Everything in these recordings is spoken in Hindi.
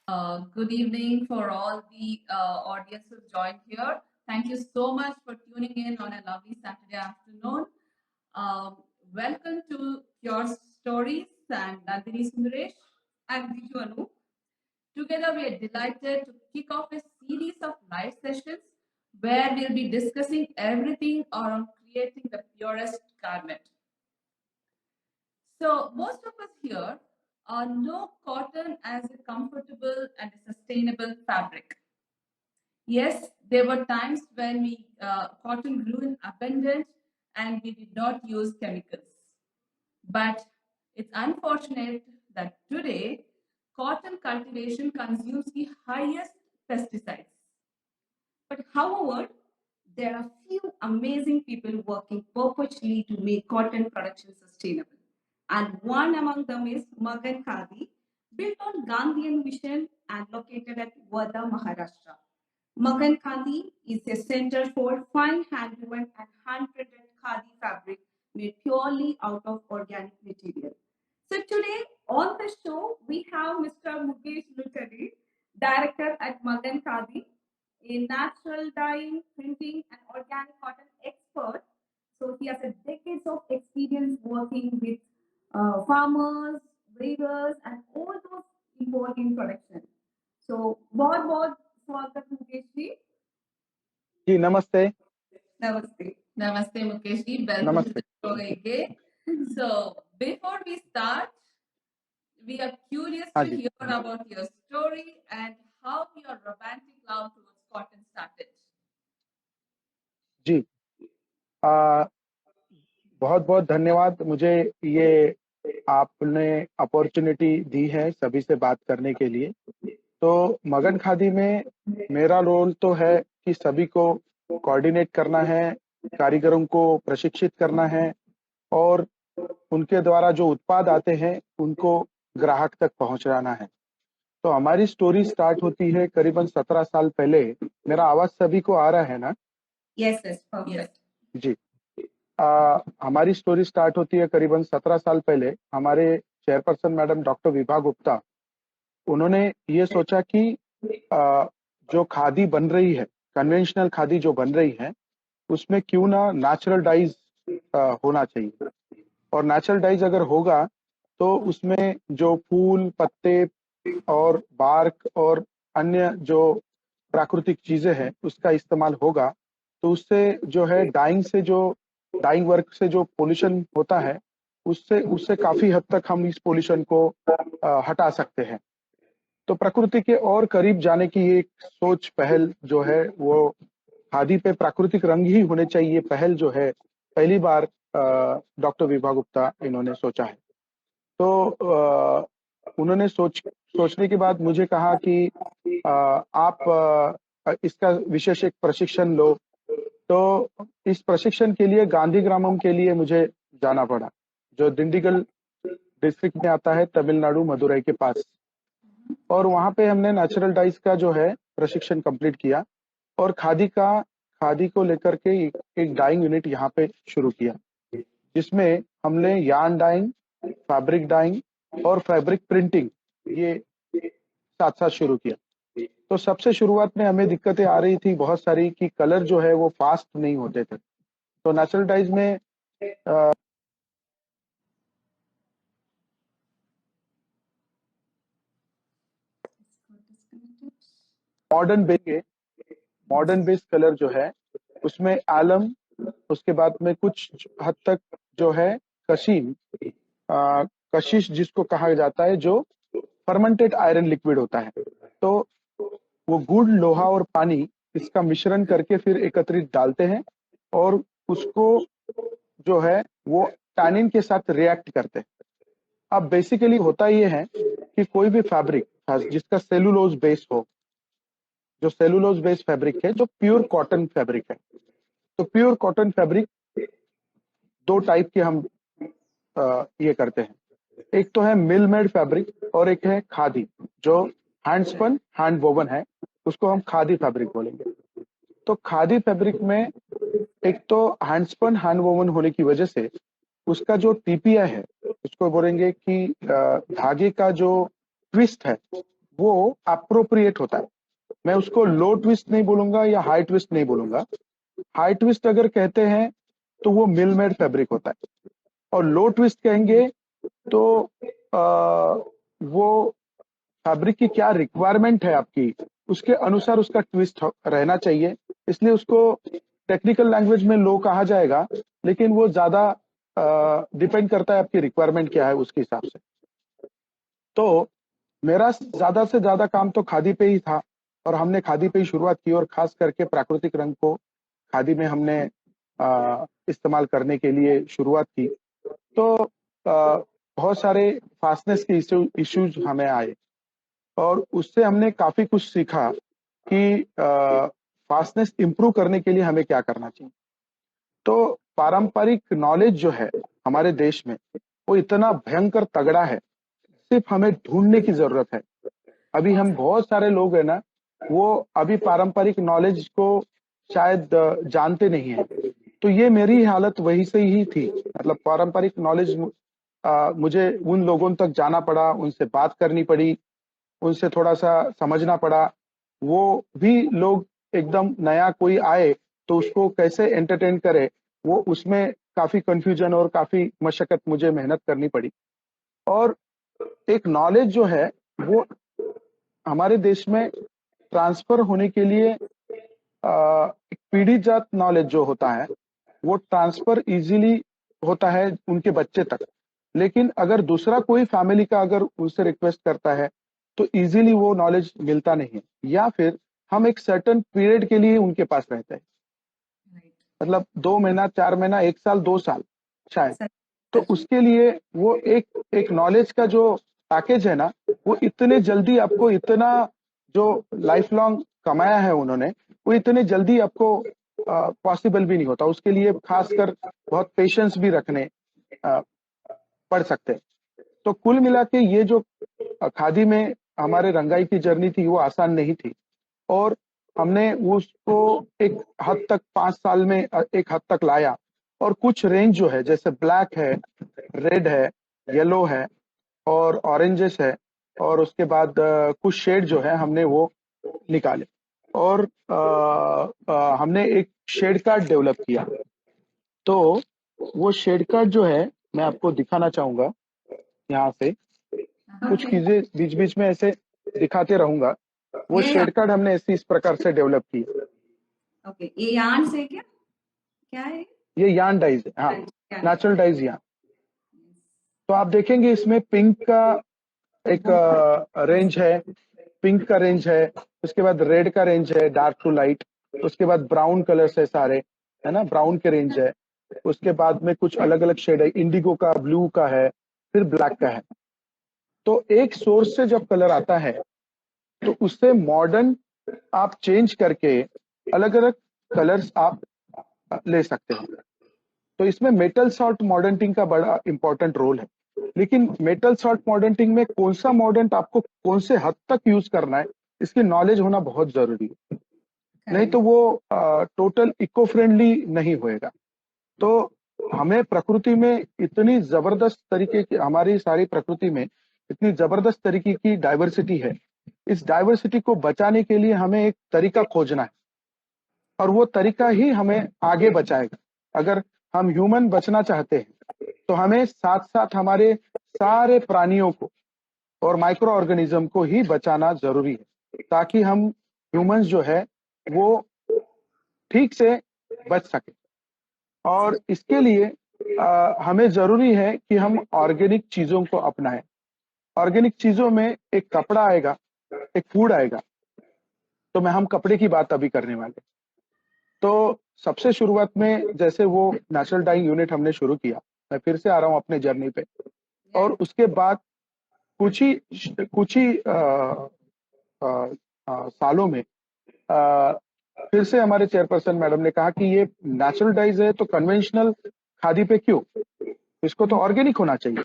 Good evening for all the audience who joined here. Thank you so much for tuning in on a lovely Saturday afternoon. Welcome to Your Stories and Nandini Sundaresh and Viju Anu. Together, we are delighted to kick off a series of live sessions where we'll be discussing everything around creating the purest garment. So, most of us here know cotton as a comfortable and a sustainable fabric. Yes, there were times when cotton grew in abundance and we did not use chemicals. But it's unfortunate that today cotton cultivation consumes the highest pesticides. But however, there are few amazing people working purposely to make cotton production sustainable. And one among them is Magan Khadi, built on Gandhian mission and located at Wada, Maharashtra. Magan Khadi is a center for fine handwoven and hand-printed khadi fabric made purely out of organic material. So today on the show, we have Mr. Mukesh Luchari, director at Magan Khadi, a natural dyeing, printing, and organic cotton expert. So he has a decades of experience working with farmers, weavers, and all those involved in production. So, बहुत स्वागत मुकेश जी. जी नमस्ते. Namaste. Namaste, Mukesh ji. Welcome Namaste. to the show again. So, before we start, we are curious to hear about your story and how your romantic love towards cotton started. जी बहुत बहुत धन्यवाद. मुझे ये आपने अपॉर्चुनिटी दी है सभी से बात करने के लिए. तो मगन खादी में मेरा रोल तो है कि सभी को कोऑर्डिनेट करना है, कारीगरों को प्रशिक्षित करना है और उनके द्वारा जो उत्पाद आते हैं उनको ग्राहक तक पहुंचाना है. तो हमारी स्टोरी स्टार्ट होती है करीबन 17 साल पहले. मेरा आवाज सभी को आ रहा है ना? Yes, perfect. जी. हमारी स्टोरी स्टार्ट होती है करीबन 17 साल पहले. हमारे chairperson madam doctor Vibha Gupta, उन्होंने ये सोचा कि जो खादी बन रही है, कन्वेंशनल खादी जो बन रही है, उसमें क्यों ना नेचुरल डाइज होना चाहिए. और नेचुरल डाइज अगर होगा तो उसमें जो फूल, पत्ते और बार्क और अन्य जो प्राकृतिक चीजें हैं उसका इस्तेमाल होगा. तो उससे जो है डाइंग वर्क से जो पोल्यूशन होता है उससे काफी हद तक हम इस पोल्यूशन को हटा सकते हैं. तो प्रकृति के और करीब जाने की एक सोच पहल जो है वो खादी पे प्राकृतिक रंग ही होने चाहिए पहल जो है पहली बार डॉक्टर विभा गुप्ता इन्होंने सोचा है. तो उन्होंने सोचने के बाद मुझे कहा कि आप इसका विशेष एक प्रशिक्षण लो. तो इस प्रशिक्षण के लिए गांधी ग्रामम के लिए मुझे जाना पड़ा, जो दिंडीगल डिस्ट्रिक्ट में आता है, तमिलनाडु, मदुरई के पास. और वहां पे हमने नेचुरल डाइज का जो है प्रशिक्षण कंप्लीट किया और खादी को लेकर के एक डाइंग यूनिट यहाँ पे शुरू किया, जिसमें हमने यार्न डाइंग, फैब्रिक डाइंग और फैब्रिक प्रिंटिंग ये साथ साथ शुरू किया. तो सबसे शुरुआत में हमें दिक्कतें आ रही थी बहुत सारी कि कलर जो है वो फास्ट नहीं होते थे. तो नेचुरल डाइज में मॉडर्न बेस कलर जो है उसमें आलम, उसके बाद में कुछ हद तक जो है कशिश जिसको कहा जाता है, जो फर्मेंटेड आयरन लिक्विड होता है. तो वो गुड़, लोहा और पानी इसका मिश्रण करके फिर एकत्रित डालते हैं और उसको जो है वो टैनिन के साथ रिएक्ट करते हैं. अब बेसिकली होता ये है कि कोई भी फैब्रिक जिसका सेलुलोज बेस हो, जो सेलुलोज बेस फैब्रिक है, जो प्योर कॉटन फैब्रिक है. तो प्योर कॉटन फैब्रिक दो टाइप के हम ये करते हैं. एक तो है मिल मेड फैब्रिक और एक है खादी, जो हैंड स्पन हैंड वोवन है, उसको हम खादी फैब्रिक बोलेंगे. तो खादी फैब्रिक में एक तो हैंड स्पन हैंड वोवन होने की वजह से उसका जो टीपीआई है, उसको बोलेंगे कि धागे का जो ट्विस्ट है वो अप्रोप्रिएट होता है। मैं उसको लो ट्विस्ट नहीं बोलूंगा या हाई ट्विस्ट नहीं बोलूंगा। हाई ट्विस्ट अगर कहते हैं तो वो मिल मेड फैब्रिक होता है, और लो ट्विस्ट कहेंगे तो वो फैब्रिक की क्या रिक्वायरमेंट है आपकी, उसके अनुसार उसका ट्विस्ट रहना चाहिए। इसलिए उसको टेक्निकल लैंग्वेज में लो कहा जाएगा, लेकिन वो ज्यादा डिपेंड करता है आपकी रिक्वायरमेंट क्या है उसके हिसाब से। तो मेरा ज्यादा से ज्यादा काम तो खादी पे ही था, और हमने खादी पे ही शुरुआत की, और खास करके प्राकृतिक रंग को खादी में हमने इस्तेमाल करने के लिए शुरुआत की। तो बहुत सारे फास्टनेस के इश्यूज हमें आए, और उससे हमने काफी कुछ सीखा कि फास्टनेस इंप्रूव करने के लिए हमें क्या करना चाहिए। तो पारंपरिक नॉलेज जो है हमारे देश में, वो इतना भयंकर तगड़ा है, सिर्फ हमें ढूंढने की जरूरत है। अभी हम बहुत सारे लोग हैं ना, वो अभी पारंपरिक नॉलेज को शायद जानते नहीं है। तो ये मेरी हालत वही से ही थी, मतलब पारंपरिक नॉलेज मुझे उन लोगों तक जाना पड़ा, उनसे बात करनी पड़ी, उनसे थोड़ा सा समझना पड़ा। वो भी लोग एकदम नया कोई आए तो उसको कैसे एंटरटेन करे, वो उसमें काफी कंफ्यूजन और काफी मशक्कत मुझे मेहनत करनी पड़ी। और एक नॉलेज जो है वो हमारे देश में ट्रांसफर होने के लिए एक पीढ़ीजात नॉलेज जो होता है वो ट्रांसफर इजीली होता है उनके बच्चे तक। लेकिन अगर दूसरा कोई फैमिली का अगर उनसे रिक्वेस्ट करता है तो इजीली वो नॉलेज मिलता नहीं है, या फिर हम एक सर्टेन पीरियड के लिए उनके पास रहते हैं, मतलब 2 महीना, 4 महीना, 1 साल, 2 साल शायद। तो उसके लिए वो एक नॉलेज का जो पैकेज है ना, वो इतने जल्दी आपको, इतना जो लाइफ लॉन्ग कमाया है उन्होंने, वो इतने जल्दी आपको पॉसिबल भी नहीं होता। उसके लिए खासकर बहुत पेशेंस भी रखने पड़ सकते हैं। तो कुल मिला के ये जो खादी में हमारे रंगाई की जर्नी थी वो आसान नहीं थी, और हमने उसको एक हद तक 5 साल में एक हद तक लाया। और कुछ रेंज जो है, जैसे ब्लैक है, रेड है, येलो है और ऑरेंजेस है, और उसके बाद कुछ शेड जो है हमने वो निकाले, और हमने एक शेड कार्ड डेवलप किया। तो वो शेड कार्ड जो है मैं आपको दिखाना चाहूंगा यहाँ से। कुछ चीजें बीच बीच में ऐसे दिखाते रहूंगा। वो शेड कार्ड हमने ऐसे इस प्रकार से डेवलप की। ओके, ये यार्न से क्या है? ये यार्न डाइज है, हाँ, नेचुरल डाइज यार्न। तो आप देखेंगे इसमें पिंक का एक रेंज है, पिंक का रेंज है, उसके बाद रेड का रेंज है, डार्क टू लाइट, उसके बाद ब्राउन कलर्स है सारे, है ना, ब्राउन के रेंज है। उसके बाद में कुछ अलग अलग शेड है, इंडिगो का, ब्लू का है, फिर ब्लैक का है। तो एक सोर्स से जब कलर आता है तो उससे मॉडर्न आप चेंज करके अलग अलग कलर्स आप ले सकते हैं। तो इसमें मेटल सॉल्ट मॉडर्निंग का बड़ा इंपॉर्टेंट रोल है। लेकिन मेटल सॉल्ट मॉडर्निंग में कौन सा मॉडर्न आपको कौन से हद तक यूज करना है, इसकी नॉलेज होना बहुत जरूरी है, नहीं तो वो टोटल इको फ्रेंडली नहीं होएगा। तो हमें प्रकृति में इतनी जबरदस्त तरीके की, हमारी सारी प्रकृति में इतनी जबरदस्त तरीके की डाइवर्सिटी है। इस डाइवर्सिटी को बचाने के लिए हमें एक तरीका खोजना है, और वो तरीका ही हमें आगे बचाएगा। अगर हम ह्यूमन बचना चाहते हैं तो हमें साथ साथ हमारे सारे प्राणियों को और माइक्रो ऑर्गेनिज्म को ही बचाना जरूरी है, ताकि हम ह्यूमंस जो है वो ठीक से बच सके। और इसके लिए हमें जरूरी है कि हम ऑर्गेनिक चीजों को अपनाएं। ऑर्गेनिक चीजों में एक कपड़ा आएगा, एक फूड आएगा। तो हम कपड़े की बात अभी करने वाले। तो सबसे शुरुआत में जैसे वो नेचुरल डाइंग यूनिट हमने शुरू किया, मैं फिर से आ रहा हूँ अपने जर्नी पे। और उसके बाद कुछ ही सालों में फिर से हमारे चेयरपर्सन मैडम ने कहा कि ये नेचुरल डाइज है तो कन्वेंशनल खादी पे क्यों, इसको तो ऑर्गेनिक होना चाहिए।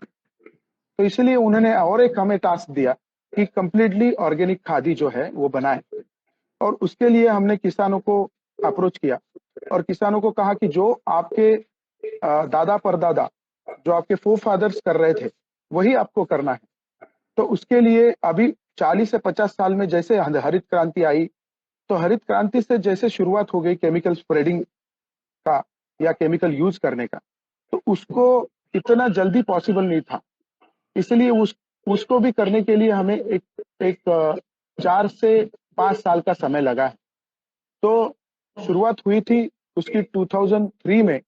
तो इसलिए उन्होंने और एक हमें टास्क दिया कि कंप्लीटली ऑर्गेनिक खादी जो है वो बनाए। और उसके लिए हमने किसानों को अप्रोच किया, और किसानों को कहा कि जो आपके दादा परदादा, जो आपके फोर फादर्स कर रहे थे, वही आपको करना है। तो उसके लिए अभी 40 से 50 साल में जैसे हरित क्रांति आई, तो हरित क्रांति से जैसे शुरुआत हो गई केमिकल स्प्रेडिंग का या केमिकल यूज करने का, तो उसको इतना जल्दी पॉसिबल नहीं था। इसलिए उसको भी करने के लिए हमें एक 4 से 5 साल का समय लगा है। तो शुरुआत हुई थी उसकी 2003 में।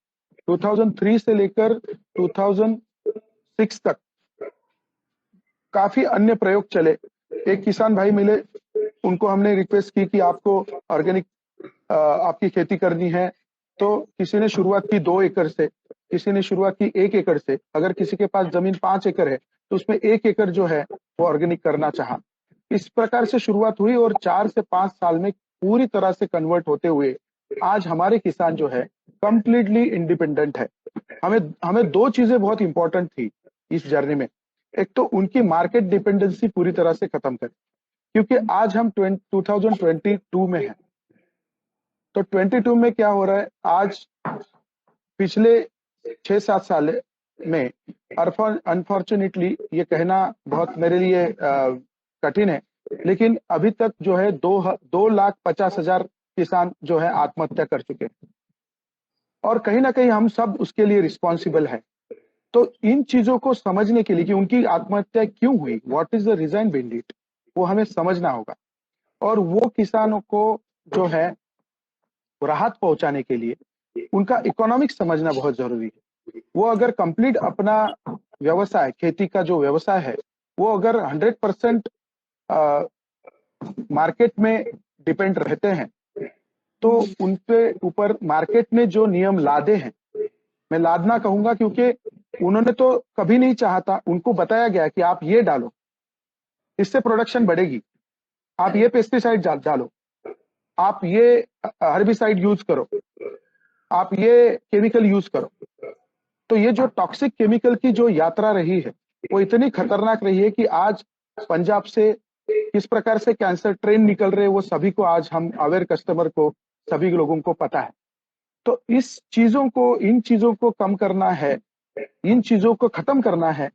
2003 से लेकर 2006 तक काफी अन्य प्रयोग चले। एक किसान भाई मिले, उनको हमने रिक्वेस्ट की कि आपको ऑर्गेनिक आपकी खेती करनी है, तो किसी ने शुरुआत की 2 एकड़ से, किसी ने शुरुआत की 1 एकड़ से। अगर किसी के पास जमीन 5 एकड़ है तो उसमें 1 एकड़ जो है वो ऑर्गेनिक करना चाहा। इस प्रकार से शुरुआत हुई और 4 से 5 साल में पूरी तरह से कन्वर्ट होते हुए आज हमारे किसान जो है कंप्लीटली इंडिपेंडेंट है। हमें 2 चीजें बहुत इंपॉर्टेंट थी इस जर्नी में। एक तो उनकी मार्केट डिपेंडेंसी पूरी तरह से खत्म करें, क्योंकि आज हम 2022 में हैं। तो 22 में क्या हो रहा है, आज पिछले 6-7 साल में अनफॉर्चुनेटली ये कहना बहुत मेरे लिए कठिन है, लेकिन अभी तक जो है 2,50,000 किसान जो है आत्महत्या कर चुके हैं और कहीं ना कहीं हम सब उसके लिए रिस्पॉन्सिबल है। तो इन चीजों को समझने के लिए कि उनकी आत्महत्या क्यों हुई, what is the reason behind it, वो हमें समझना होगा। और वो किसानों को जो है राहत पहुंचाने के लिए उनका इकोनॉमिक्स समझना बहुत जरूरी है। वो अगर कंप्लीट अपना व्यवसाय, खेती का जो व्यवसाय है, वो अगर 100% मार्केट में डिपेंड रहते हैं, तो उनके ऊपर मार्केट ने जो नियम लादे हैं, मैं लादना कहूंगा क्योंकि उन्होंने तो कभी नहीं चाहा था, उनको बताया गया कि आप ये डालो, इससे प्रोडक्शन बढ़ेगी, आप ये पेस्टिसाइड डालो, आप ये हर्बिसाइड यूज करो, आप ये केमिकल यूज करो। तो ये जो टॉक्सिक केमिकल की जो यात्रा रही है वो इतनी खतरनाक रही है कि आज पंजाब से किस प्रकार से कैंसर ट्रेन निकल रहे हैं वो सभी को, आज हम अवेयर कस्टमर को, सभी लोगों को पता है। तो इन चीजों को कम करना है, इन चीजों को खत्म करना है।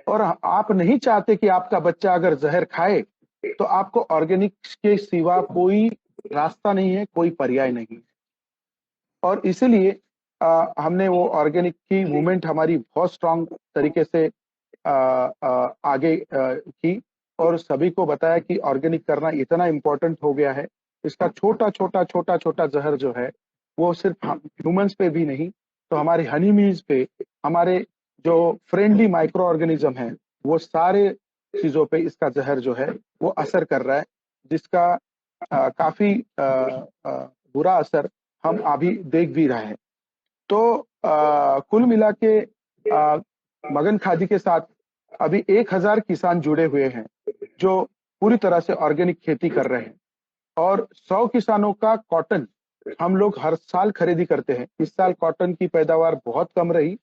और आप नहीं चाहते कि आपका बच्चा अगर जहर खाए, तो आपको ऑर्गेनिक के सिवा कोई रास्ता नहीं है, कोई पर्याय नहीं है। और इसीलिए हमने वो ऑर्गेनिक की मूवमेंट हमारी बहुत स्ट्रांग तरीके से आगे की और सभी को बताया कि ऑर्गेनिक करना इतना इम्पोर्टेंट हो गया है। इसका छोटा छोटा जहर जो है वो सिर्फ ह्यूमंस पे भी नहीं, तो हमारे हनीबीज पे, हमारे जो फ्रेंडली माइक्रो ऑर्गेनिज्म है, वो सारे चीजों पे इसका जहर जो है वो असर कर रहा है, जिसका काफी बुरा असर हम अभी देख भी रहे हैं। तो कुल मिला के मगन खादी के साथ अभी 1,000 किसान जुड़े हुए हैं जो पूरी तरह से ऑर्गेनिक खेती कर रहे हैं और 100 किसानों का कॉटन हम लोग हर साल खरीदी करते हैं। इस साल कॉटन की पैदावार बहुत कम रही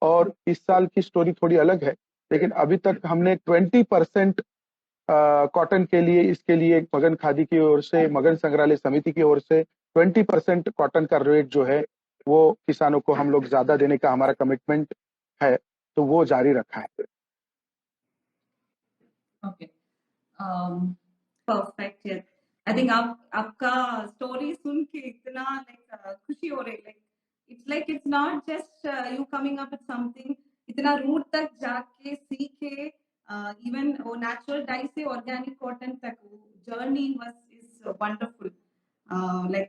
और इस साल की स्टोरी थोड़ी अलग है, लेकिन अभी तक हमने 20% कॉटन के लिए, इसके लिए मगन खादी की ओर से, मगन संग्रहालय समिति की ओर से 20% कॉटन का रेट जो है वो किसानों को हम लोग ज्यादा देने का हमारा कमिटमेंट है, तो वो जारी रखा है। Okay. Perfect. Yes. I think आपका story सुन के इतना खुशी हो रही, it's like it's not just you coming up with something, इतना root तक जाके सीखे, even वो natural dye से organic cotton तक journey is wonderful.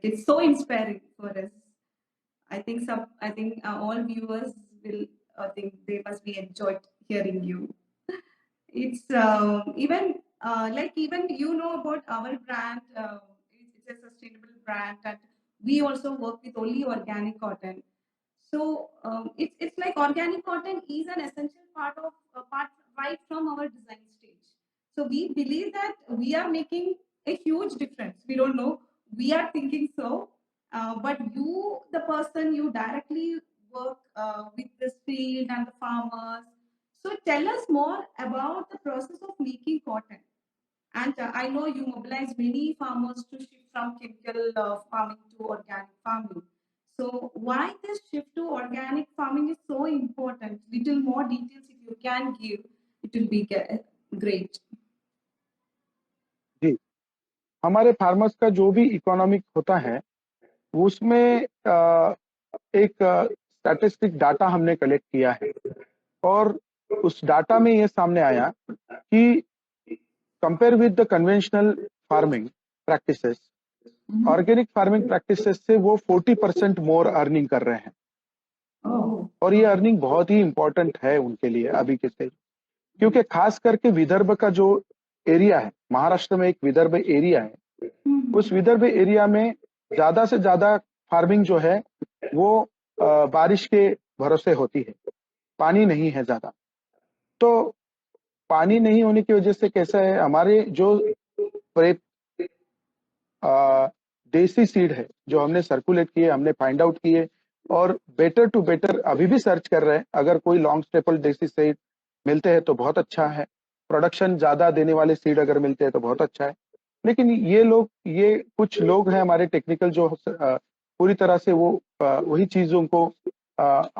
It's so inspiring for us. I think all viewers will, I think they must be enjoyed hearing you. It's even about our brand. It's a sustainable brand, and we also work with only organic cotton. So it's like organic cotton is an essential part right from our design stage. So we believe that we are making a huge difference. We don't know, we are thinking so, but you, the person, you directly work with this field and the farmers. So tell us more about the process of making cotton. And I know you mobilize many farmers to shift from chemical farming to organic farming. So why this shift to organic farming is so important? Little more details if you can give, it will be great. जी, हमारे फार्मर्स का जो भी इकोनॉमिक होता है, उसमें एक स्टैटिस्टिक डाटा हमने कलेक्ट किया है और उस डाटा में ये सामने आया कि compare with the conventional farming practices, organic farming practices से वो 40% मोर अर्निंग कर रहे हैं और ये अर्निंग बहुत ही इंपॉर्टेंट है उनके लिए अभी के स्टेज, क्योंकि खास करके विदर्भ का जो एरिया है, महाराष्ट्र में एक विदर्भ एरिया है, उस विदर्भ एरिया में ज्यादा से ज्यादा फार्मिंग जो है वो बारिश के भरोसे होती है, पानी नहीं है ज्यादा। तो पानी नहीं होने की वजह से कैसा है, हमारे जो देसी सीड है जो हमने सर्कुलेट किए, हमने फाइंड आउट किए और बेटर टू बेटर अभी भी सर्च कर रहे हैं। अगर कोई लॉन्ग स्टेपल देसी सीड मिलते हैं तो बहुत अच्छा है, प्रोडक्शन ज्यादा देने वाले सीड अगर मिलते हैं तो बहुत अच्छा है। लेकिन ये कुछ लोग हैं हमारे टेक्निकल जो पूरी तरह से वो वही चीजों को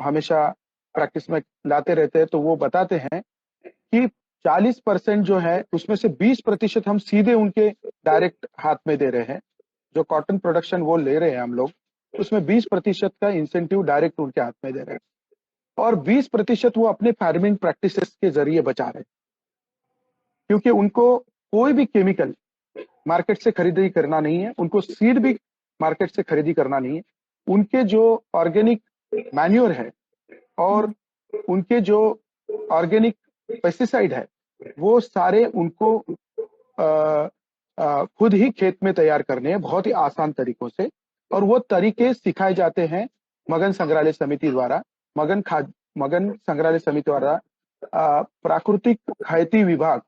हमेशा प्रैक्टिस में लाते रहते हैं, तो वो बताते हैं कि 40% जो है उसमें से 20% हम सीधे उनके डायरेक्ट हाथ में दे रहे हैं। जो कॉटन प्रोडक्शन वो ले रहे हैं हम लोग, उसमें 20% का इंसेंटिव डायरेक्ट उनके हाथ में दे रहे हैं और 20% वो अपने फार्मिंग प्रैक्टिसेस के जरिए बचा रहे हैं, क्योंकि उनको कोई भी केमिकल मार्केट से खरीदी करना नहीं है, उनको सीड भी मार्केट से खरीदी करना नहीं है। उनके जो ऑर्गेनिक मैन्योर है और उनके जो ऑर्गेनिक पेस्टिसाइड है वो सारे उनको खुद ही खेत में तैयार करने हैं बहुत ही आसान तरीकों से, और वो तरीके सिखाए जाते हैं मगन संग्रहालय समिति द्वारा। मगन संग्रहालय समिति द्वारा प्राकृतिक खेती विभाग,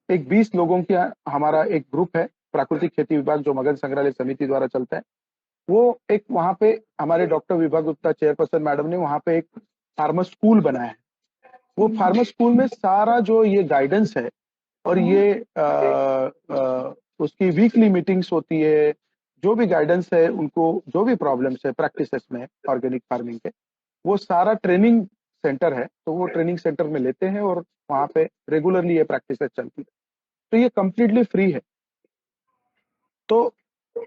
एक 20 लोगों की हमारा एक ग्रुप है प्राकृतिक खेती विभाग जो मगन संग्रहालय समिति द्वारा चलता है। वो एक वहां पे हमारे doctor Vibha Gupta chairperson madam ने वहां पे एक फार्मर स्कूल बनाया है। वो फार्मर स्कूल में सारा जो ये गाइडेंस है और ये उसकी वीकली मीटिंग्स होती है, जो भी गाइडेंस है उनको, जो भी प्रॉब्लम्स है प्रैक्टिसेस में ऑर्गेनिक फार्मिंग के, वो सारा ट्रेनिंग सेंटर है, तो वो ट्रेनिंग सेंटर में लेते हैं और वहां पे रेगुलरली ये प्रैक्टिसेस चलती है। तो ये कंप्लीटली फ्री है। तो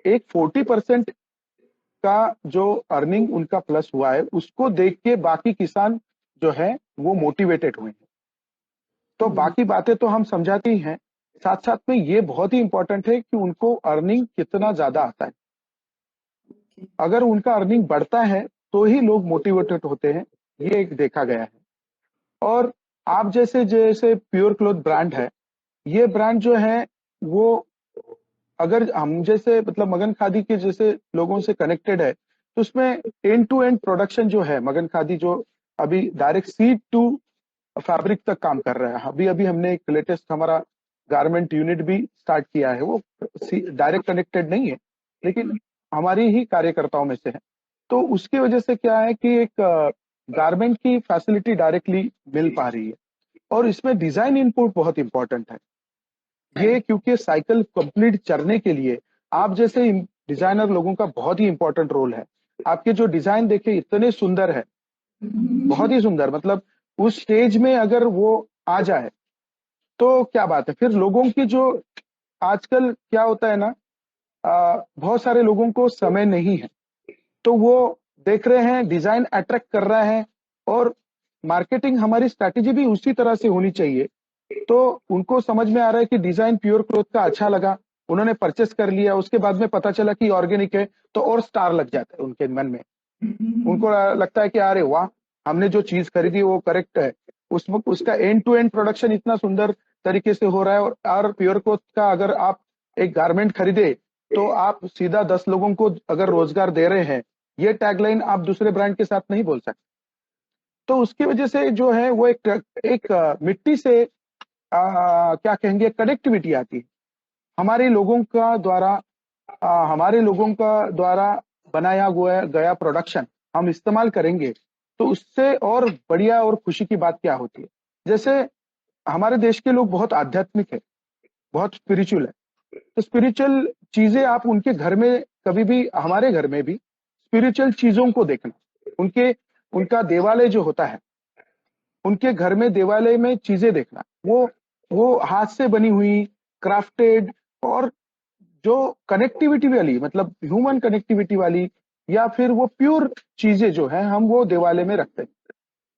एक 40% का जो अर्निंग उनका प्लस हुआ है उसको देख के बाकी किसान जो है वो मोटिवेटेड हुए हैं। तो बाकी बातें तो हम समझाते ही हैं, साथ साथ में ये बहुत ही इंपॉर्टेंट है कि उनको अर्निंग कितना ज्यादा आता है। अगर उनका अर्निंग बढ़ता है तो ही लोग मोटिवेटेड होते हैं, ये एक देखा गया है। और आप जैसे जैसे प्योर क्लॉथ ब्रांड है, ये ब्रांड जो है वो अगर हम जैसे मतलब मगन खादी के जैसे लोगों से कनेक्टेड है, तो उसमें एंड टू एंड प्रोडक्शन जो है मगन खादी जो अभी डायरेक्ट सीड टू फैब्रिक तक काम कर रहा है। अभी अभी हमने एक लेटेस्ट हमारा गारमेंट यूनिट भी स्टार्ट किया है, वो डायरेक्ट कनेक्टेड नहीं है लेकिन हमारी ही कार्यकर्ताओं में से है। तो उसकी वजह से क्या है कि एक गारमेंट की फैसिलिटी डायरेक्टली मिल पा रही है और इसमें डिजाइन इनपुट बहुत इंपॉर्टेंट है। ये क्योंकि साइकिल कंप्लीट चलने के लिए आप जैसे डिजाइनर लोगों का बहुत ही इंपॉर्टेंट रोल है। आपके जो डिजाइन देखे इतने सुंदर है, बहुत ही सुंदर, मतलब उस स्टेज में अगर वो आ जाए तो क्या बात है। फिर लोगों की जो आजकल क्या होता है ना, बहुत सारे लोगों को समय नहीं है, तो वो देख रहे हैं डिजाइन अट्रैक्ट कर रहा है और मार्केटिंग हमारी स्ट्रैटेजी भी उसी तरह से होनी चाहिए। तो उनको समझ में आ रहा है कि डिजाइन प्योर क्लॉथ का अच्छा लगा, उन्होंने परचेस कर लिया, उसके बाद में पता चला कि ऑर्गेनिक है तो और स्टार लग जाता है उनके मन में। उनको लगता है कि अरे वाह, हमने जो चीज खरीदी वो करेक्ट है, उसमें उसका एंड टू एंड प्रोडक्शन इतना सुंदर तरीके से हो रहा है। और प्योर क्लॉथ का अगर आप एक गारमेंट खरीदे तो आप सीधा 10 लोगों को अगर रोजगार दे रहे हैं, ये टैगलाइन आप दूसरे ब्रांड के साथ नहीं बोल सकते। तो उसकी वजह से जो है वो एक मिट्टी से क्या कहेंगे कनेक्टिविटी आती है। हमारे लोगों का द्वारा हमारे लोगों का द्वारा बनाया गया प्रोडक्शन हम इस्तेमाल करेंगे तो उससे और बढ़िया और खुशी की बात क्या होती है। जैसे हमारे देश के लोग बहुत आध्यात्मिक है, बहुत स्पिरिचुअल है, तो स्पिरिचुअल चीजें आप उनके घर में कभी भी, हमारे घर में भी स्पिरिचुअल चीजों को देखना, उनका देवालय जो होता है, उनके घर में देवालय में चीजें देखना, वो हाथ से बनी हुई क्राफ्टेड और जो कनेक्टिविटी वाली, मतलब ह्यूमन कनेक्टिविटी वाली या फिर वो प्योर चीजें जो है हम वो दिवाली में रखते हैं।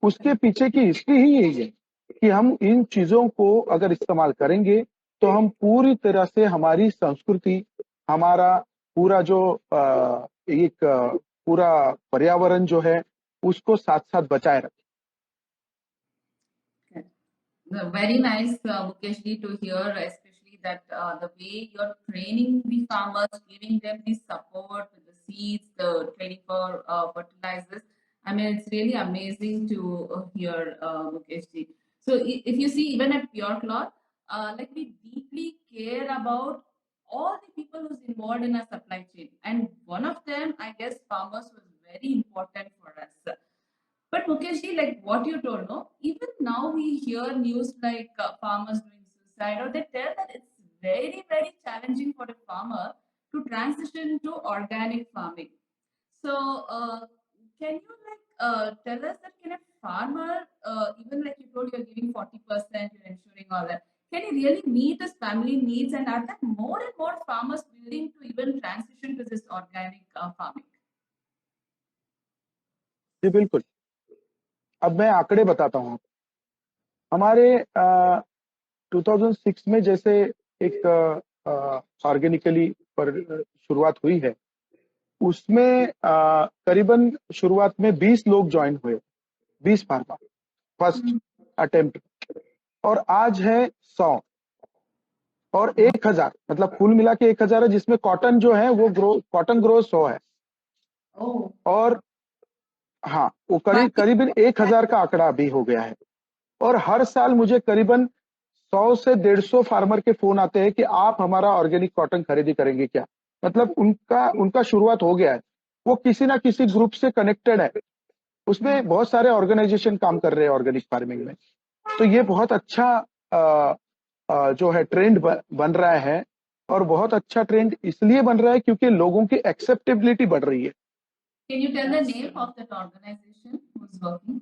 उसके पीछे की हिस्ट्री ही यही है कि हम इन चीजों को अगर इस्तेमाल करेंगे तो हम पूरी तरह से हमारी संस्कृति, हमारा पूरा जो एक पूरा पर्यावरण जो है उसको साथ साथ बचाए रखें। Very nice, Mukesh ji, to hear, especially that the way you're training the farmers, giving them the support with the seeds, the training for fertilizers. I mean, it's really amazing to hear, Mukesh ji. So, if you see, even at Pure Cloth, like we deeply care about all the people who's involved in our supply chain, and one of them, I guess, farmers was very important for us. But Mukesh ji, like what you told, no, even now we hear news like farmers doing suicide, or they tell that it's very, very challenging for a farmer to transition to organic farming. So, can you tell us that can a farmer, even like you told, you're giving 40%, you're ensuring all that, can he really meet his family needs, and are there more and more farmers willing to even transition to this organic farming? जी बिल्कुल। अब मैं आंकड़े बताता हूँ। हमारे 2006 में जैसे एक ऑर्गेनिकली पर शुरुआत हुई है, उसमें करीबन शुरुआत में 20 लोग ज्वाइन हुए, 20 फार्मर फर्स्ट अटेम्प्ट, और आज है 100 और 1000, मतलब कुल मिला के 1000 है, जिसमें कॉटन जो है वो कॉटन ग्रो 100 है। और हाँ, वो करीबन 1000 का आंकड़ा अभी हो गया है। और हर साल मुझे करीबन 100 से 150 फार्मर के फोन आते हैं कि आप हमारा ऑर्गेनिक कॉटन खरीदी करेंगे क्या। मतलब उनका शुरुआत हो गया है, वो किसी ना किसी ग्रुप से कनेक्टेड है, उसमें बहुत सारे ऑर्गेनाइजेशन काम कर रहे हैं ऑर्गेनिक फार्मिंग में। तो ये बहुत अच्छा जो है ट्रेंड बन रहा है, और बहुत अच्छा ट्रेंड इसलिए बन रहा है क्योंकि लोगों की एक्सेप्टेबिलिटी बढ़ रही है। Can you tell the name of that organization who's working?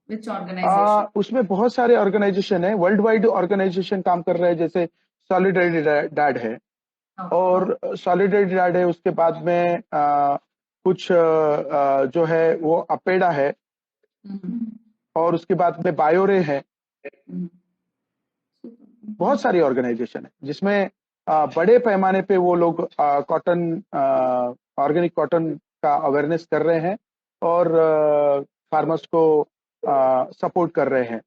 Which organization? उसमें बहुत सारे ऑर्गेनाइजेशन है, वर्ल्ड वाइड ऑर्गेनाइजेशन काम कर रहे हैं, जैसे सॉलिडेरिटी डैड है, और सॉलिडेरिटी डैड है, उसके बाद में कुछ जो है वो अपेडा है, और उसके बाद में बायोरे है। बहुत सारी ऑर्गेनाइजेशन है जिसमें बड़े पैमाने पे वो लोग कॉटन, ऑर्गेनिक कॉटन का अवेयरनेस कर रहे हैं और फार्मर्स को सपोर्ट कर रहे हैं।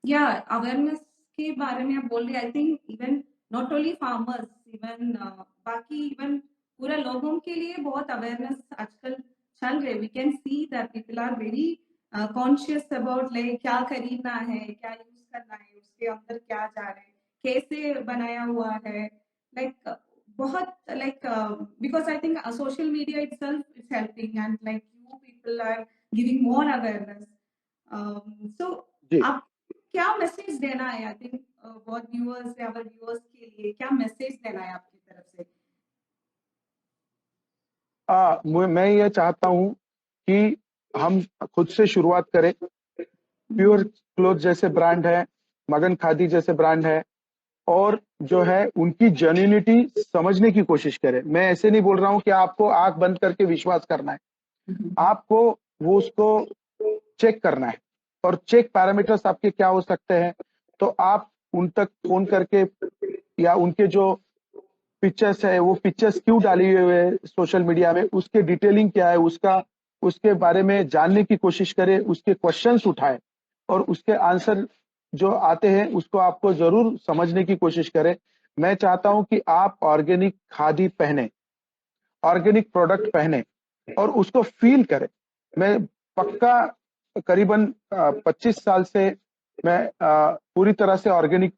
या अवेयरनेस के बारे में आप बोल रहे, I think even not only farmers, even बाकी इवन पूरा लोगों के लिए बहुत अवेयरनेस आजकल चल रहे। We can see that people are very conscious about like क्या खरीदना है, क्या यूज करना है, उसके अंदर क्या जा रहा है, कैसे बनाया हुआ है, लाइक बहुत like because I think social media itself is helping and like you people are giving more awareness. So आप क्या मैसेज देना है, आई थिंक बहुत व्यूअर्स या व्यूअर्स के लिए क्या मैसेज देना है आपकी तरफ से? मैं ये चाहता हूँ कि हम खुद से शुरुआत करें। प्योर क्लोथ जैसे ब्रांड है, मगन खादी जैसे ब्रांड है, और जो है उनकी जेन्युइनिटी समझने की कोशिश करें। मैं ऐसे नहीं बोल रहा हूँ कि आपको आंख बंद करके विश्वास करना है, आपको वो उसको चेक करना है, और चेक पैरामीटर्स आपके क्या हो सकते हैं, तो आप उन तक फोन करके या उनके जो पिक्चर्स है वो पिक्चर्स क्यों डाली हुए है सोशल मीडिया में, उसके डिटेलिंग क्या है, उसके बारे में जानने की कोशिश करें, उसके क्वेश्चंस उठाएं, और उसके आंसर जो आते हैं उसको आपको जरूर समझने की कोशिश करें। मैं चाहता हूं कि आप ऑर्गेनिक खादी पहने, ऑर्गेनिक प्रोडक्ट पहने और उसको फील करें। मैं पक्का करीबन 25 साल से मैं पूरी तरह से ऑर्गेनिक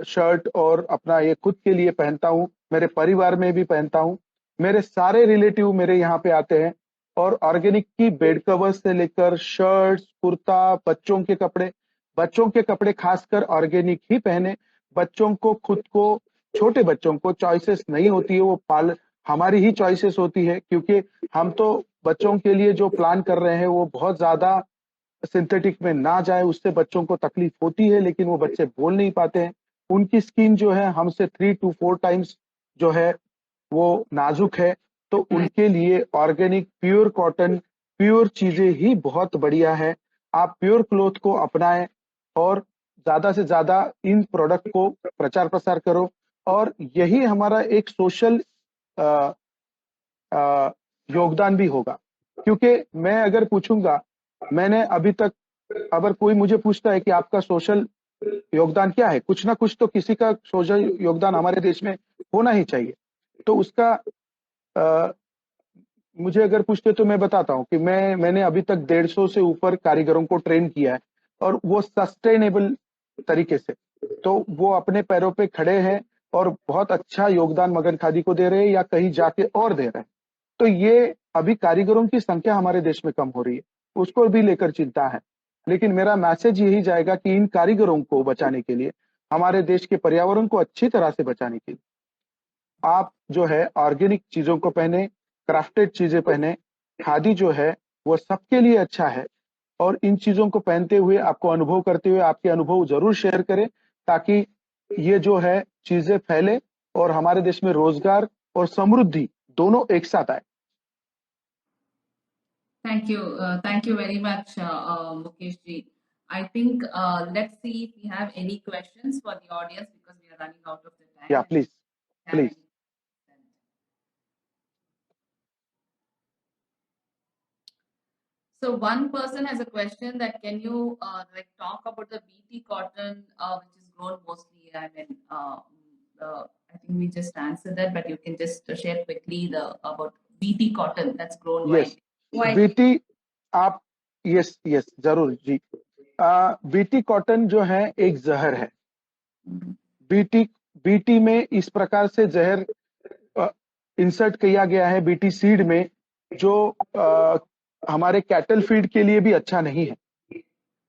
शर्ट और अपना ये खुद के लिए पहनता हूँ, मेरे परिवार में भी पहनता हूँ, मेरे सारे रिलेटिव मेरे यहाँ पे आते हैं, और ऑर्गेनिक की बेड कवर से लेकर शर्ट्स, कुर्ता, बच्चों के कपड़े खासकर ऑर्गेनिक ही पहने। बच्चों को, खुद को, छोटे बच्चों को चॉइसेस नहीं होती है, वो हमारी ही चॉइसेस होती है, क्योंकि हम तो बच्चों के लिए जो प्लान कर रहे हैं वो बहुत ज्यादा सिंथेटिक में ना जाए, उससे बच्चों को तकलीफ होती है, लेकिन वो बच्चे बोल नहीं पाते हैं। उनकी स्किन जो है हमसे 3 to 4 टाइम्स जो है वो नाजुक है, तो उनके लिए ऑर्गेनिक प्योर कॉटन, प्योर चीजें ही बहुत बढ़िया है। आप प्योर क्लोथ को अपनाएं और ज्यादा से ज्यादा इन प्रोडक्ट को प्रचार प्रसार करो, और यही हमारा एक सोशल योगदान भी होगा। क्योंकि मैं अगर पूछूंगा, मैंने अभी तक, अगर कोई मुझे पूछता है कि आपका सोशल योगदान क्या है, कुछ ना कुछ तो किसी का सोशल योगदान हमारे देश में होना ही चाहिए। तो उसका मुझे अगर पूछते तो मैं बताता हूँ कि मैंने अभी तक 150 से ऊपर कारीगरों को ट्रेन किया है, और वो सस्टेनेबल तरीके से, तो वो अपने पैरों पे खड़े हैं और बहुत अच्छा योगदान मगन खादी को दे रहे हैं या कहीं जाके और दे रहे हैं। तो ये अभी कारीगरों की संख्या हमारे देश में कम हो रही है, उसको भी लेकर चिंता है। लेकिन मेरा मैसेज यही जाएगा कि इन कारीगरों को बचाने के लिए, हमारे देश के पर्यावरण को अच्छी तरह से बचाने के लिए आप जो है ऑर्गेनिक चीजों को पहने, क्राफ्टेड चीजें पहने। खादी जो है वो सबके लिए अच्छा है, और इन चीजों को पहनते हुए, आपको अनुभव करते हुए आपके अनुभव जरूर शेयर करें, ताकि ये जो है चीजें फैले और हमारे देश में रोजगार और समृद्धि दोनों एक साथ आए। Thank you very much, Mukesh ji. I think let's see if we have any questions for the audience, because we are running out of the time. Yeah, please, please. So one person has a question that can you like talk about the BT cotton, which is grown mostly. I mean, I think we just answered that, but you can just share quickly about BT cotton that's grown Yes, widely. BT आप yes जरूर जी। बीटी कॉटन जो है एक जहर है। बीटी में इस प्रकार से जहर इंसर्ट किया गया है बीटी सीड में, जो हमारे कैटल फीड के लिए भी अच्छा नहीं है।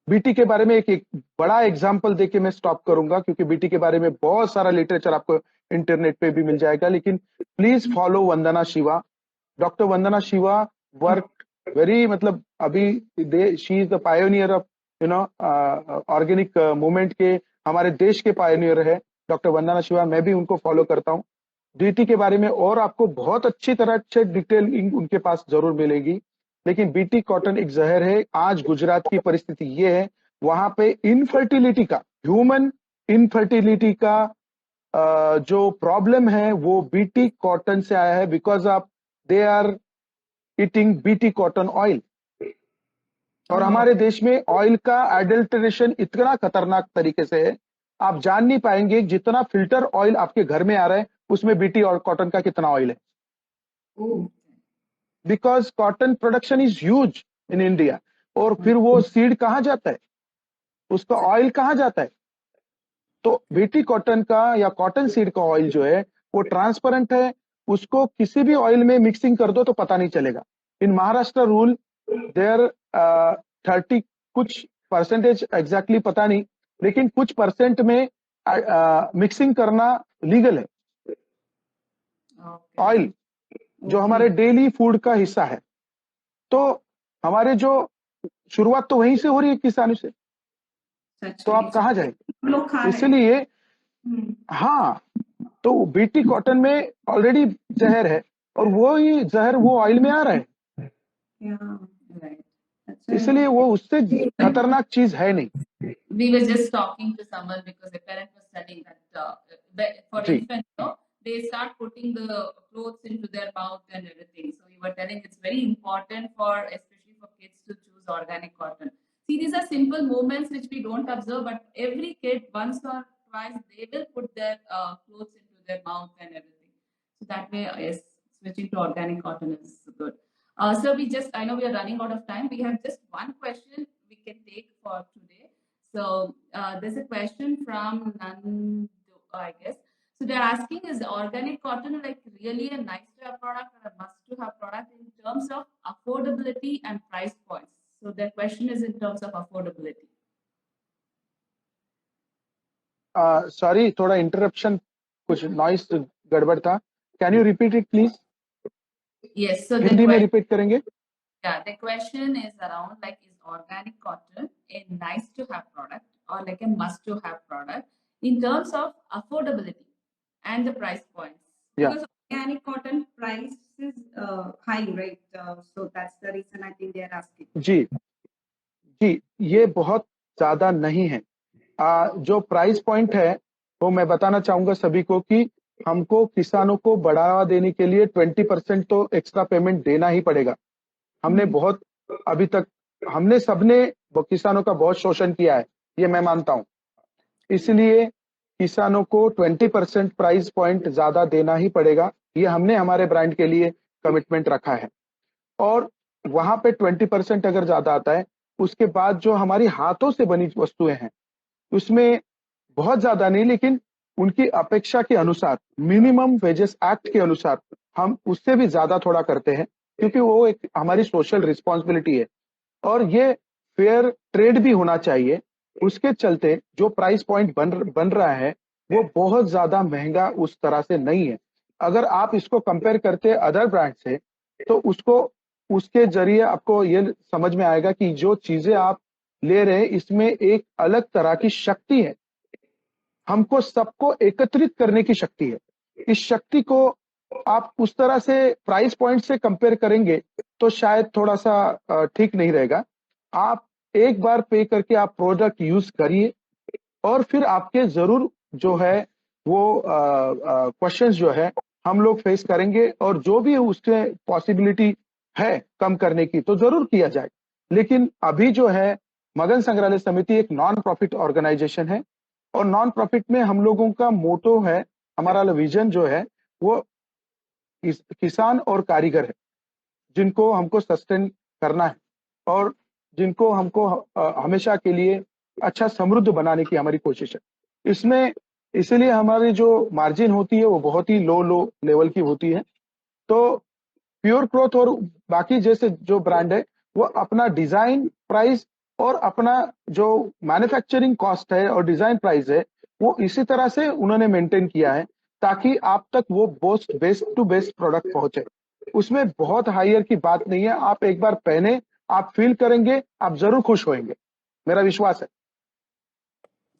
बीटी के बारे में एक बड़ा एग्जाम्पल देके मैं स्टॉप करूंगा, क्योंकि बीटी के बारे में बहुत सारा लिटरेचर आपको इंटरनेट पे भी मिल जाएगा। लेकिन please follow Vandana Shiva. Doctor Vandana Shiva work very, मतलब अभी she is the pioneer of organic movement के, हमारे देश के पायोनियर है डॉक्टर वंदना शिवा। मैं भी उनको फॉलो करता हूँ। बीटी के बारे में और आपको बहुत अच्छी तरह अच्छे डिटेल उनके पास जरूर मिलेगी। लेकिन बीटी कॉटन एक जहर है। आज गुजरात की परिस्थिति ये है, वहां पे इनफर्टिलिटी का, ह्यूमन इनफर्टिलिटी का जो प्रॉब्लम है वो बीटी कॉटन से आया है, because of they are eating BT cotton oil. और हमारे देश में ऑयल का एडल्टरेशन इतना खतरनाक तरीके से है, आप जान नहीं पाएंगे जितना फिल्टर ऑयल आपके घर में आ रहा है उसमें बीटी और कॉटन का कितना ऑयल है। Because cotton production is huge in India. और फिर वो सीड कहाँ जाता है, उसका ऑयल कहाँ जाता है? तो बीटी कॉटन का या कॉटन सीड का ऑयल जो है वो ट्रांसपेरेंट है, उसको किसी भी ऑयल में मिक्सिंग कर दो तो पता नहीं चलेगा। इन महाराष्ट्र रूल देयर 30 कुछ परसेंटेज एग्जैक्टली पता नहीं, लेकिन कुछ परसेंट में मिक्सिंग करना लीगल है ऑयल, जो हमारे डेली फूड का हिस्सा है। तो हमारे जो शुरुआत तो वहीं से हो रही है, किसानों से, तो आप कहाँ जाएंगे? इसलिए हाँ, तो बीटी कॉटन में ऑलरेडी जहर है, और वो ही जहर वो ऑयल में आ रहा है, इसलिए वो उससे खतरनाक चीज है नहीं। We were just talking to someone because a parent was telling that for infants, they start putting the clothes into their mouth and everything. So we were telling it's very important for, especially for kids, to choose organic cotton. See, these are simple movements which we don't observe, but every kid once or twice they will put their clothes into their mouth and everything. So that way, yes, switching to organic cotton is good. So I know we are running out of time. We have just one question we can take for today. So there's a question from Nandu, I guess. So they're asking, is organic cotton like really a nice to have product or a must to have product in terms of affordability and price points? So their question is in terms of affordability. Sorry, थोड़ा इंटरप्शन, कुछ नॉइस गड़बड़ था। Can you repeat it please? Yes, so Hindi में रिपीट करेंगे? Yeah, the question is around like, is organic cotton a nice to have product or like a must to have product in terms of affordability and the price points? Yeah. Because organic cotton price is high, right? So that's the reason I think they are asking. जी जी, ये बहुत ज्यादा नहीं है। जो प्राइस पॉइंट है वो मैं बताना चाहूंगा सभी को कि हमको किसानों को बढ़ावा देने के लिए 20% तो एक्स्ट्रा पेमेंट देना ही पड़ेगा। हमने बहुत अभी तक हमने सबने किसानों का बहुत शोषण किया है, ये मैं मानता हूं। इसलिए किसानों को 20% प्राइस पॉइंट ज्यादा देना ही पड़ेगा। ये हमने हमारे ब्रांड के लिए कमिटमेंट रखा है। और वहां पे 20% अगर ज्यादा आता है, उसके बाद जो हमारी हाथों से बनी वस्तुएं हैं उसमें बहुत ज्यादा नहीं, लेकिन उनकी अपेक्षा के अनुसार मिनिमम वेजेस एक्ट के अनुसार हम उससे भी ज्यादा थोड़ा करते हैं, क्योंकि वो एक हमारी सोशल रिस्पॉन्सिबिलिटी है और ये फेयर ट्रेड भी होना चाहिए। उसके चलते जो प्राइस पॉइंट बन रहा है वो बहुत ज्यादा महंगा उस तरह से नहीं है। अगर आप इसको कंपेयर करते अदर ब्रांड से तो उसके जरिए आपको ये समझ में आएगा कि जो चीजें आप ले रहे हैं इसमें एक अलग तरह की शक्ति है। हमको सबको एकत्रित करने की शक्ति है। इस शक्ति को आप उस तरह से प्राइस पॉइंट से कंपेयर करेंगे तो शायद थोड़ा सा ठीक नहीं रहेगा। आप एक बार पे करके आप प्रोडक्ट यूज करिए और फिर आपके जरूर जो है वो क्वेश्चंस जो है हम लोग फेस करेंगे और जो भी उसके पॉसिबिलिटी है कम करने की तो जरूर किया जाए। लेकिन अभी जो है मगन संग्रहालय समिति एक नॉन प्रॉफिट ऑर्गेनाइजेशन है और नॉन प्रॉफिट में हम लोगों का मोटो है, हमारा विजन जो है वो किसान और कारीगर है जिनको हमको सस्टेन करना है और जिनको हमको हमेशा के लिए अच्छा समृद्ध बनाने की हमारी कोशिश है। इसमें इसलिए हमारी जो मार्जिन होती है वो बहुत ही लो लेवल की होती है। तो प्योर क्लॉथ और बाकी जैसे जो ब्रांड है वो अपना डिजाइन प्राइस और अपना जो मैन्युफैक्चरिंग कॉस्ट है और डिजाइन प्राइस है वो इसी तरह से उन्होंने मेंटेन किया है ताकि आप तक वो बेस्ट टू बेस्ट प्रोडक्ट पहुंचे। उसमें बहुत हायर की बात नहीं है। आप एक बार पहने, आप फील करेंगे, आप जरूर खुश होंगे, मेरा विश्वास है।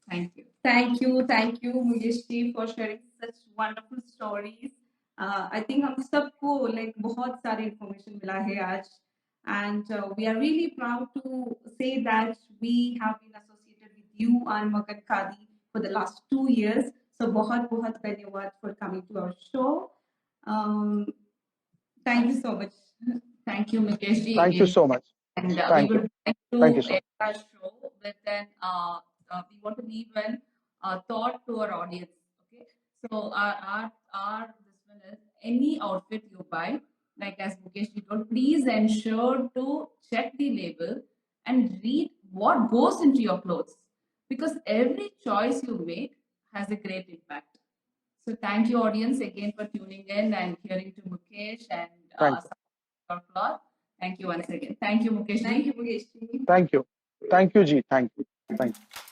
Thank you. Thank you, Mukesh ji, for sharing such wonderful stories. I think हम सबको like बहुत सारे information मिला है आज, and we are really proud to say that we have been associated with you and Magan Khadi for the last 2 years. So बहुत बहुत धन्यवाद for coming to our show. Thank you so much. Thank you, Mukesh ji. Thank you again. so much. And Thank we you. would like Thank you to so much. end our show with an we want to leave an thought to our audience. Okay, so our this one is any outfit you buy, like as Mukesh ji told, please ensure to check the label and read what goes into your clothes, because every choice you make has a great impact. So thank you, audience, again for tuning in and hearing to Mukesh and Thank you. Our cloth. Thank you once again. Thank you, Mukesh ji. Thank you, Mukesh ji. Thank you. Thank you, Ji. Thank you. Thank you.